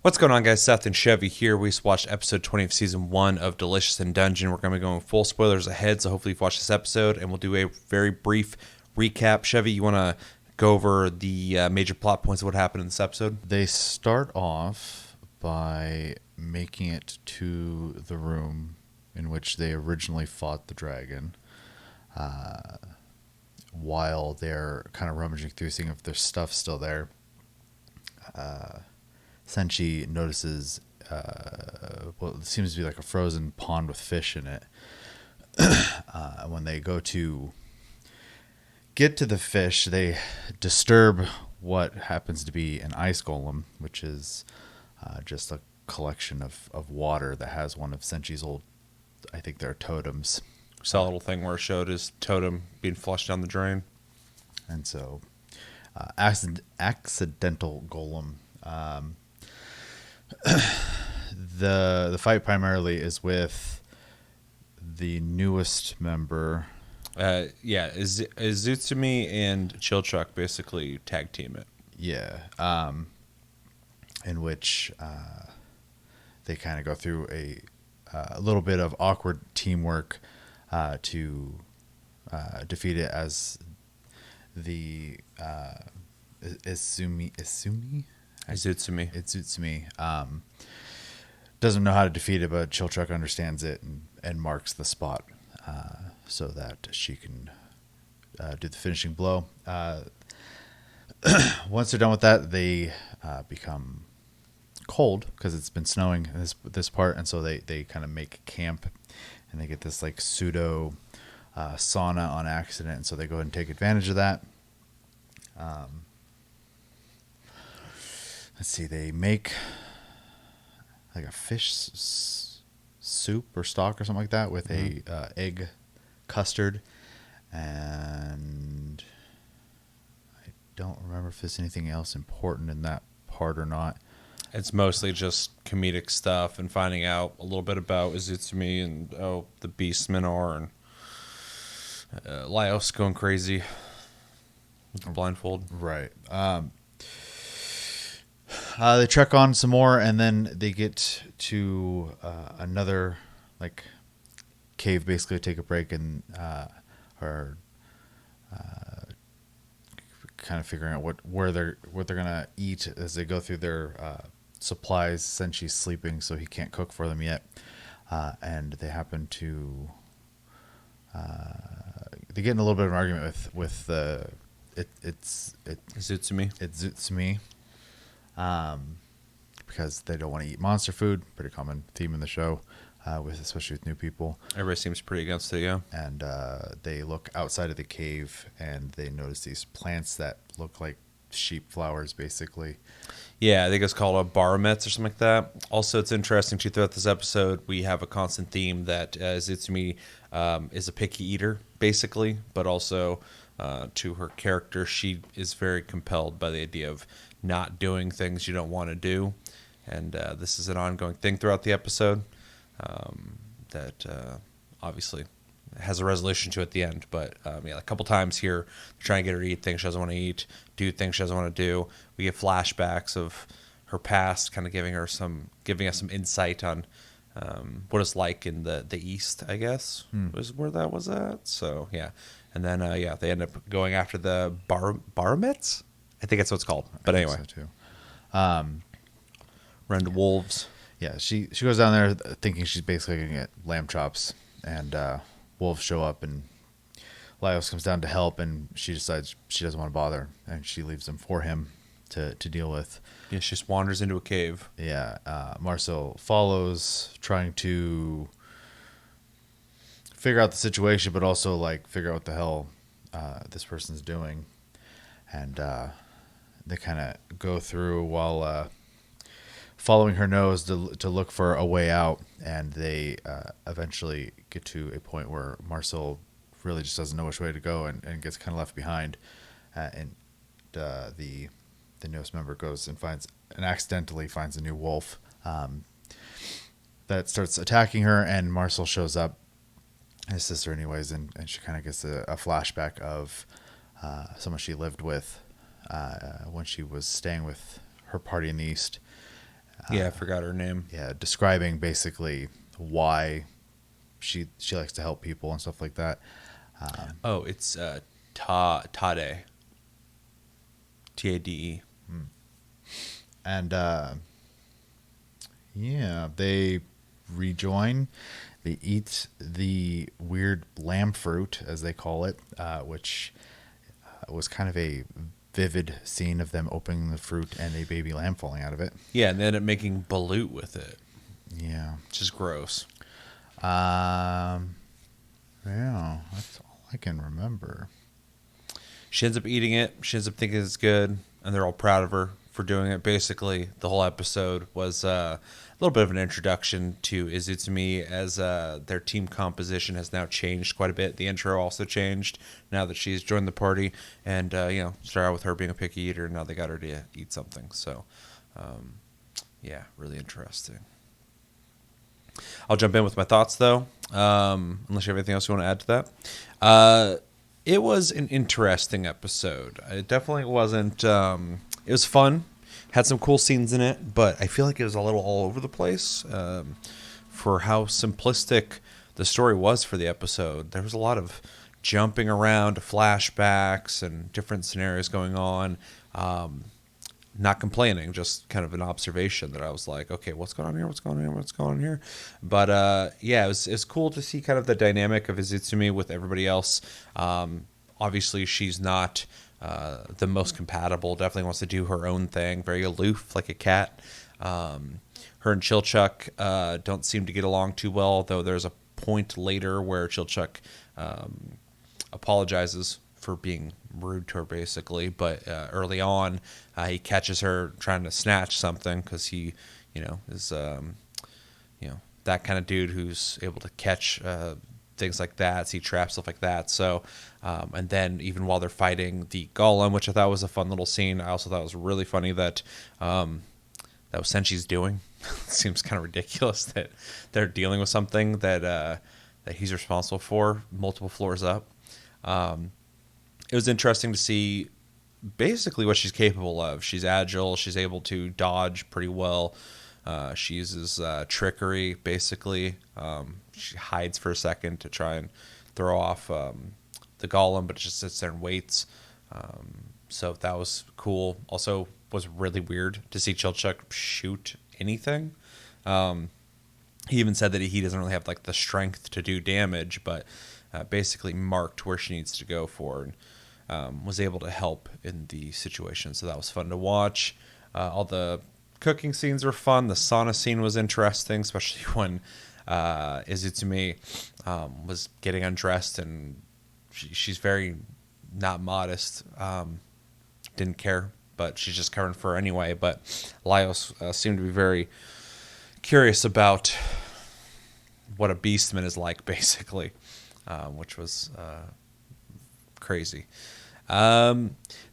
What's going on, guys? Seth and Chevy here. We just watched episode 20 of season 1 of Delicious in Dungeon. We're going to be going full spoilers ahead, so hopefully you've watched this episode, and we'll do a very brief recap. Chevy, you want to go over the major plot points of what happened in this episode? They start off by making it to the room in which they originally fought the dragon. While they're kind of rummaging through, seeing if there's stuff still there, Senshi notices what seems to be like a frozen pond with fish in it. When they go to get to the fish, they disturb what happens to be an ice golem, which is just a collection of water that has one of Senshi's old, I think they're totems. Saw a little thing where it showed his totem being flushed down the drain. And so, accidental golem. The fight primarily is with the newest member. Izutsumi and Chilchuck basically tag team it. Yeah. In which they kind of go through a little bit of awkward teamwork to defeat it, as the Izutsumi doesn't know how to defeat it, but Chilchuck understands it and marks the spot so that she can do the finishing blow. Once they're done with that, they become cold because it's been snowing in this part, and so they kind of make camp, and they get this like pseudo sauna on accident, and so they go ahead and take advantage of that. Let's see, they make like a fish soup or stock or something like that with a egg custard, and I don't remember if there's anything else important in that part or not. It's mostly just comedic stuff and finding out a little bit about Izutsumi and the Beast Minor and Laios going crazy with the blindfold. Right. They trek on some more, and then they get to another like cave, basically take a break, and are kind of figuring out what they're gonna eat as they go through their supplies. Senshi's sleeping, so he can't cook for them yet, and they happen to they get in a little bit of an argument with Izutsumi. Because they don't want to eat monster food. Pretty common theme in the show, especially with new people. Everybody seems pretty against it, yeah. And they look outside of the cave, and they notice these plants that look like sheep flowers, basically. Yeah, I think it's called a barometz or something like that. Also, it's interesting too, throughout this episode, we have a constant theme that Izutsumi is a picky eater, basically, but also to her character, she is very compelled by the idea of not doing things you don't want to do, and this is an ongoing thing throughout the episode that obviously has a resolution to at the end. But a couple times here, trying to get her to eat things she doesn't want to eat, do things she doesn't want to do. We get flashbacks of her past, kind of giving us some insight on what it's like in the East, I guess, was where that was at. So yeah, and then they end up going after the barometz. I think that's what it's called. But anyway, so too. Run to wolves. Yeah, she goes down there thinking she's basically going to get lamb chops, and wolves show up, and Laios comes down to help, and she decides she doesn't want to bother, and she leaves them for him to deal with. Yeah, she just wanders into a cave. Yeah, Marcel follows, trying to figure out the situation, but also like figure out what the hell this person's doing, and they kind of go through while following her nose to look for a way out, and they eventually get to a point where Marcel really just doesn't know which way to go and gets kind of left behind, and the newest member goes and accidentally finds a new wolf that starts attacking her, and Marcel shows up, his sister anyways, and she kind of gets a flashback of someone she lived with when she was staying with her party in the East. Yeah, I forgot her name. Yeah, describing basically why she likes to help people and stuff like that. Oh, it's Tade. Tade. And yeah, they rejoin. They eat the weird lamb fruit, as they call it, which was kind of a vivid scene of them opening the fruit and a baby lamb falling out of it. Yeah, and they ended up making balut with it, Yeah. which is gross. Yeah, that's all I can remember. She ends up eating it. She ends up thinking it's good, and they're all proud of her for doing it. Basically, the whole episode was a little bit of an introduction to Izutsume, as their team composition has now changed quite a bit. The intro also changed now that she's joined the party, and started out with her being a picky eater, and now they got her to eat something. So, yeah, really interesting. I'll jump in with my thoughts, though, unless you have anything else you want to add to that. It was an interesting episode. It definitely wasn't. It was fun, had some cool scenes in it, but I feel like it was a little all over the place for how simplistic the story was for the episode. There was a lot of jumping around, flashbacks, and different scenarios going on. Not complaining, just kind of an observation that I was like, okay, what's going on here? What's going on here? What's going on here? But yeah, it was cool to see kind of the dynamic of Izutsume with everybody else. Obviously, she's not the most compatible. Definitely wants to do her own thing. Very aloof, like a cat. Her and Chilchuk don't seem to get along too well, though there's a point later where Chilchuk apologizes for being rude to her, basically. But early on, he catches her trying to snatch something because he, is, that kind of dude who's able to catch things like that, see traps, stuff like that. So, and then even while they're fighting the Golem, which I thought was a fun little scene, I also thought it was really funny that that was Senshi's doing. It seems kind of ridiculous that they're dealing with something that he's responsible for multiple floors up. It was interesting to see basically what she's capable of. She's agile. She's able to dodge pretty well. She uses trickery, basically. She hides for a second to try and throw off the Golem, but it just sits there and waits. So that was cool. Also was really weird to see Chilchuk shoot anything. He even said that he doesn't really have like the strength to do damage, but basically marked where she needs to go for, and was able to help in the situation. So that was fun to watch. All the cooking scenes were fun. The sauna scene was interesting, especially when Izutsume was getting undressed, and she's very not modest. Didn't care, but she's just covering for her anyway. But Laios seemed to be very curious about what a beastman is like, basically, which was crazy. The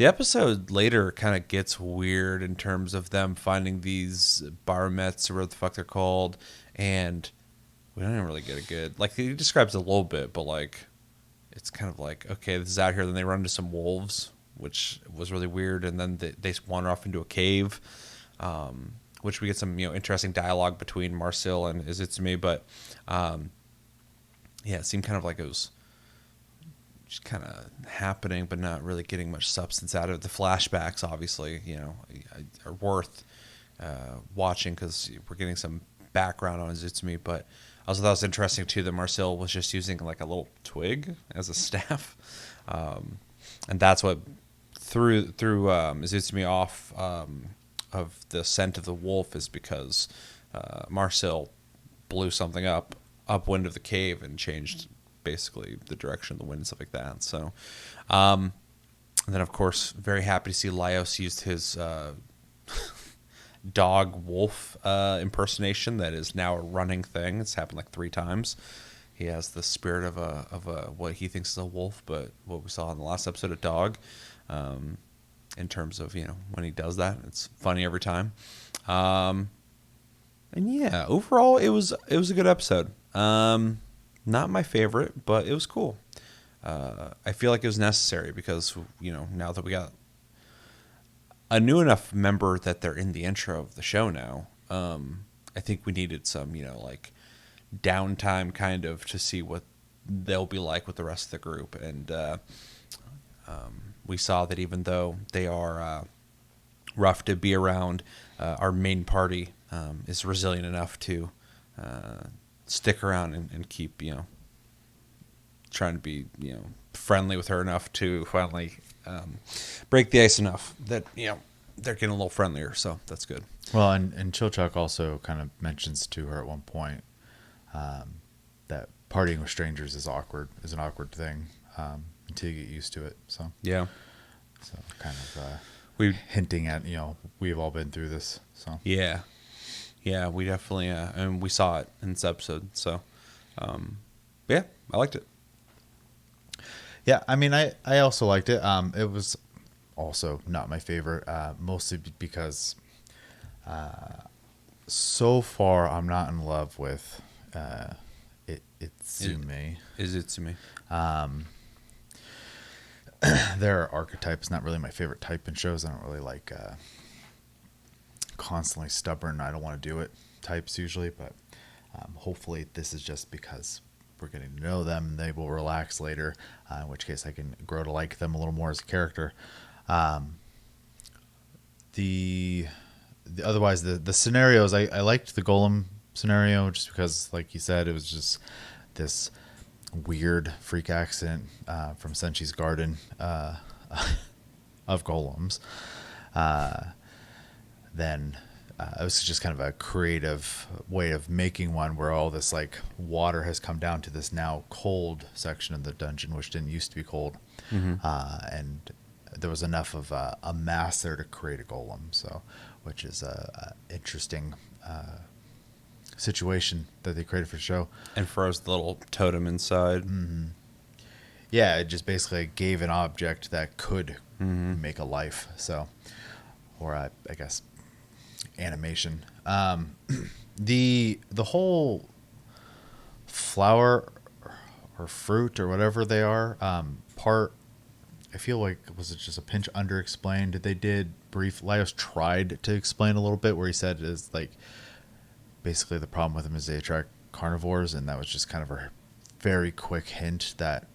episode later kind of gets weird in terms of them finding these barmets, or what the fuck they're called, and we don't even really get a good, like, he describes it a little bit, but like it's kind of like, okay, this is out here. Then they run into some wolves, which was really weird, and then they wander off into a cave, which we get some interesting dialogue between Marcel and Izutsume, but yeah, it seemed kind of like it was just kind of happening, but not really getting much substance out of it. The flashbacks, obviously, are worth watching because we're getting some background on Izutsume, but I also thought it was interesting too that Marcel was just using like a little twig as a staff, and that's what threw Izutsume off of the scent of the wolf, is because Marcel blew something upwind of the cave and changed basically the direction of the wind and stuff like that. So, and then of course, very happy to see Laios used his dog wolf impersonation that is now a running thing. It's happened like 3 times. He has the spirit of a what he thinks is a wolf, but what we saw in the last episode of dog. In terms of when he does that, it's funny every time. And yeah, overall it was a good episode. Not my favorite, but it was cool. I feel like it was necessary because now that we got a new enough member that they're in the intro of the show now, I think we needed some, like downtime kind of to see what they'll be like with the rest of the group. And we saw that even though they are rough to be around, our main party is resilient enough to stick around and keep, trying to be, friendly with her enough to finally break the ice enough that, they're getting a little friendlier. So that's good. Well, and Chilchuk also kind of mentions to her at one point that partying with strangers is an awkward thing until you get used to it. So Yeah. so kind of We hinting at we've all been through this. So Yeah, we definitely, and we saw it in this episode. So, yeah, I liked it. yeah, I mean, I also liked it. It was also not my favorite, mostly because so far I'm not in love with Itsume. Is it to me? Their archetype's not really my favorite type in shows. I don't really like constantly stubborn, I don't want to do it types usually, but hopefully this is just because we're getting to know them and they will relax later, in which case I can grow to like them a little more as a character. Otherwise the scenarios, I liked the Golem scenario just because, like you said, it was just this weird freak accident from Senchi's garden of golems. Then it was just kind of a creative way of making one where all this like water has come down to this now cold section of the dungeon, which didn't used to be cold. And there was enough of a mass there to create a golem, so which is a interesting situation that they created for the show. And froze the little totem inside. Yeah, it just basically gave an object that could make a life. So, or I guess animation. The whole flower or fruit or whatever they are part, I feel like, was it just a pinch underexplained? They did Laios tried to explain a little bit where he said it is like basically the problem with them is they attract carnivores, and that was just kind of a very quick hint that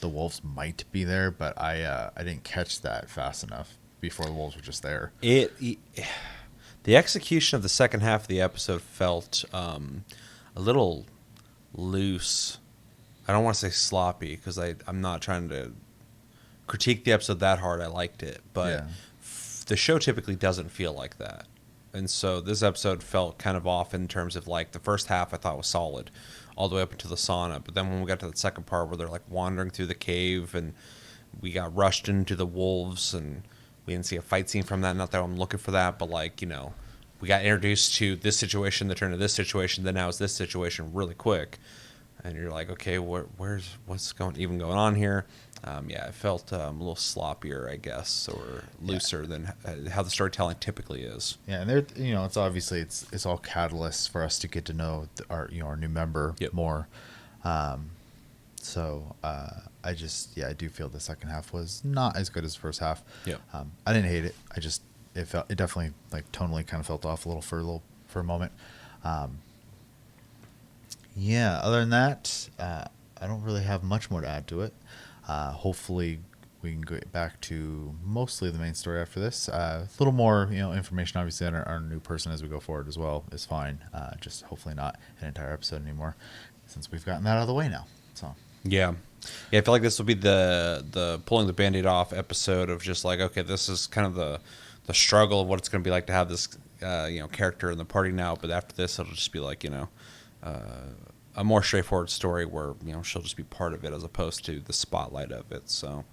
the wolves might be there, but I didn't catch that fast enough before the wolves were just there. The execution of the second half of the episode felt a little loose. I don't want to say sloppy because I'm not trying to critique the episode that hard. I liked it, but Yeah. The show typically doesn't feel like that. And so this episode felt kind of off in terms of like the first half I thought was solid all the way up into the sauna. But then when we got to the second part where they're like wandering through the cave and we got rushed into the wolves and we didn't see a fight scene from that. Not that I'm looking for that, but like, we got introduced to this situation that turned to this situation. Then now it's this situation really quick. And you're like, okay, what's going on here? Yeah, it felt a little sloppier, I guess, or looser than how the storytelling typically is. Yeah, and there, it's obviously it's all catalysts for us to get to know our new member more. So I do feel the second half was not as good as the first half. Yep. I didn't hate it. It definitely like tonally kind of felt off a little for a moment. Yeah. Other than that, I don't really have much more to add to it. Hopefully we can get back to mostly the main story after this. A little more, information obviously on our new person as we go forward as well is fine. Just hopefully not an entire episode anymore, since we've gotten that out of the way now. So Yeah, I feel like this will be the pulling the Band-Aid off episode of just like, okay, this is kind of the struggle of what it's going to be like to have this character in the party now. But after this, it'll just be like a more straightforward story where she'll just be part of it as opposed to the spotlight of it. So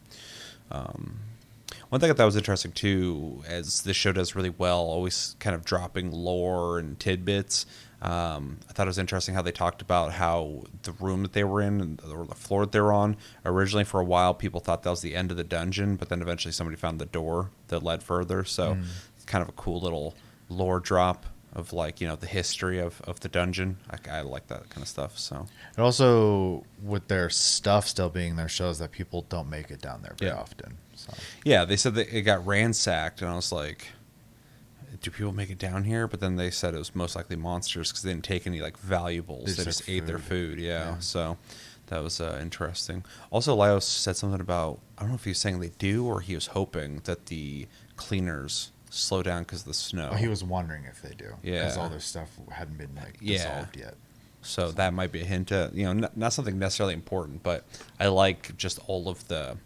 one thing that was interesting too, as this show does really well, always kind of dropping lore and tidbits. I thought it was interesting how they talked about how the room that they were in or the floor that they were on, originally for a while people thought that was the end of the dungeon, but then eventually somebody found the door that led further. So it's kind of a cool little lore drop of like the history of the dungeon. I like that kind of stuff. So and also with their stuff still being there shows that people don't make it down there very often. So yeah, they said that it got ransacked, and I was like, do people make it down here? But then they said it was most likely monsters because they didn't take any like valuables. They just ate their food. Yeah. So that was interesting. Also, Laios said something about, I don't know if he was saying they do or he was hoping that the cleaners slow down because of the snow. Well, he was wondering if they do. Yeah. Because all their stuff hadn't been like dissolved yet. So that might be a hint at, not something necessarily important, but I like just all of the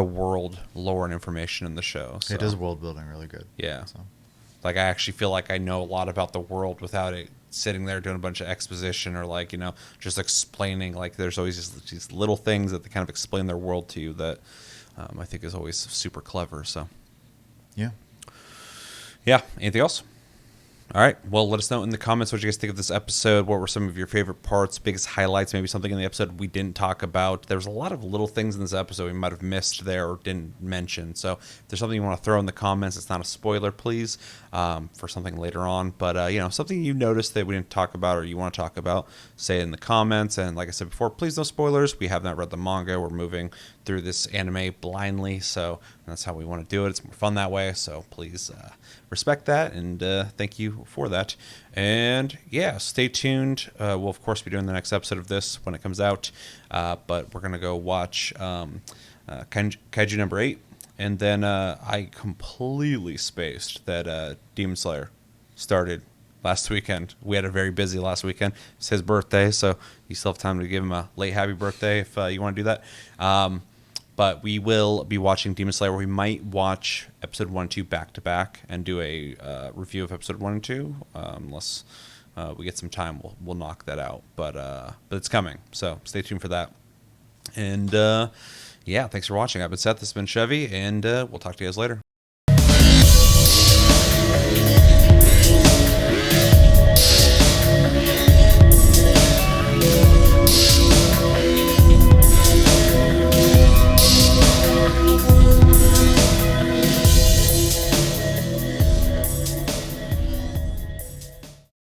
world lore and information in the show. So. It is world building really good. Yeah. So. Like I actually feel like I know a lot about the world without it sitting there doing a bunch of exposition or like, just explaining. Like there's always these little things that they kind of explain their world to you that I think is always super clever. So. Yeah. Yeah. Anything else? All right. Well, let us know in the comments what you guys think of this episode. What were some of your favorite parts, biggest highlights, maybe something in the episode we didn't talk about. There was a lot of little things in this episode we might have missed there or didn't mention. So if there's something you want to throw in the comments, it's not a spoiler, please, for something later on. But, something you noticed that we didn't talk about or you want to talk about, say it in the comments. And like I said before, please no spoilers. We have not read the manga. We're moving through this anime blindly. So that's how we want to do it. It's more fun that way. So please respect that. And thank you for that. And yeah, stay tuned. We'll of course be doing the next episode of this when it comes out, but we're gonna go watch Kaiju number 8, and then I completely spaced that Demon Slayer started last weekend. We had a very busy last weekend. It's his birthday, so you still have time to give him a late happy birthday if you want to do that. But we will be watching Demon Slayer. We might watch episode 1 and 2 back to back and do a review of episode 1 and 2. Unless we get some time, we'll knock that out. But it's coming, so stay tuned for that. And yeah, thanks for watching. I've been Seth. This has been Chevy, and we'll talk to you guys later.